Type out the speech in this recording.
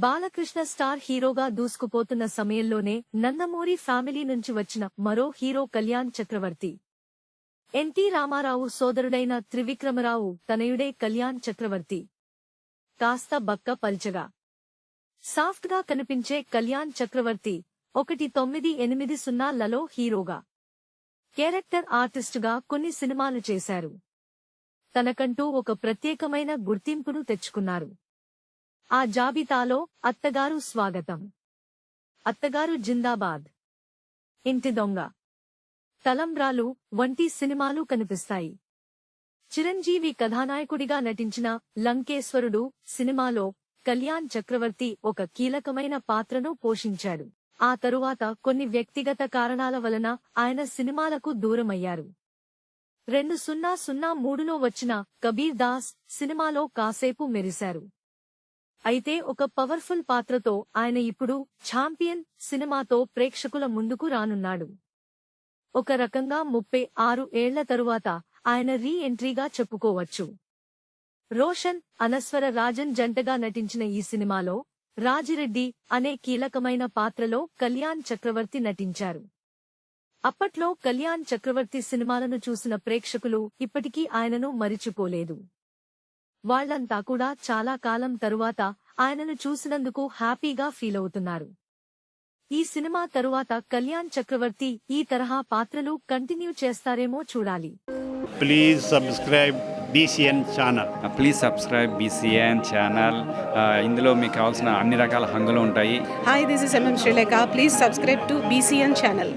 Balakrishna star హీరోగా దూసుకుపోతున్న సమయంలోనే Nandamuri family నుంచి వచ్చిన మరో హీరో కళ్యాణ్ చక్రవర్తి. ఎన్టీ రామారావు సోదరుడైన త్రివిక్రమరావు తనయుడే కళ్యాణ్ చక్రవర్తి. కాస్త బక్క పల్చగా సాఫ్ట్ గా కనిపించే కళ్యాణ్ చక్రవర్తి 1980లలో హీరోగా, క్యారెక్టర్ ఆర్టిస్టుగా కొన్ని సినిమాలు చేశారు. తనకంటూ ఒక ప్రత్యేకమైన గుర్తింపును తెచ్చుకున్నారు. ఆ జాబితాలో అత్తగారు స్వాగతం, అత్తగారు జిందాబాద్, ఇంటి దొంగ, తలంబ్రాలు వంటి సినిమాలు కనిపిస్తాయి. చిరంజీవి కథానాయకుడిగా నటించిన లంకేశ్వరుడు సినిమాలో కళ్యాణ్ చక్రవర్తి ఒక కీలకమైన పాత్రను పోషించాడు. ఆ తరువాత కొన్ని వ్యక్తిగత కారణాల వలన ఆయన సినిమాలకు దూరమయ్యారు. 2003లో వచ్చిన కబీర్ దాస్ సినిమాలో కాసేపు మెరిశారు. అయితే ఒక పవర్ఫుల్ పాత్రతో ఆయన ఇప్పుడు ఛాంపియన్ సినిమాతో ప్రేక్షకుల ముందుకు రానున్నాడు. ఒక రకంగా 36 ఏళ్ల తరువాత ఆయన రీ ఎంట్రీగా చెప్పుకోవచ్చు. రోషన్, అనస్వర రాజన్ జంటగా నటించిన ఈ సినిమాలో రాజిరెడ్డి అనే కీలకమైన పాత్రలో కళ్యాణ్ చక్రవర్తి నటించారు. అప్పట్లో కళ్యాణ్ చక్రవర్తి సినిమాలను చూసిన ప్రేక్షకులు ఇప్పటికీ ఆయనను మరిచిపోలేదు. వాళ్లంతా కూడా చాలా కాలం తరువాత ఆయనను చూసినందుకు హ్యాపీగా ఫీలవుతున్నారు. ఈ సినిమా తరువాత కళ్యాణ్ చక్రవర్తి ఈ తరహా పాత్రలు కంటిన్యూ చేస్తారేమో చూడాలి. Please subscribe BCN channel. Please subscribe BCN channel. ఇందులో మీకు కావాల్సిన అన్ని రకాల హంగులు ఉంటాయి. Hi, this is MM Sri Lanka. Please subscribe to BCN channel.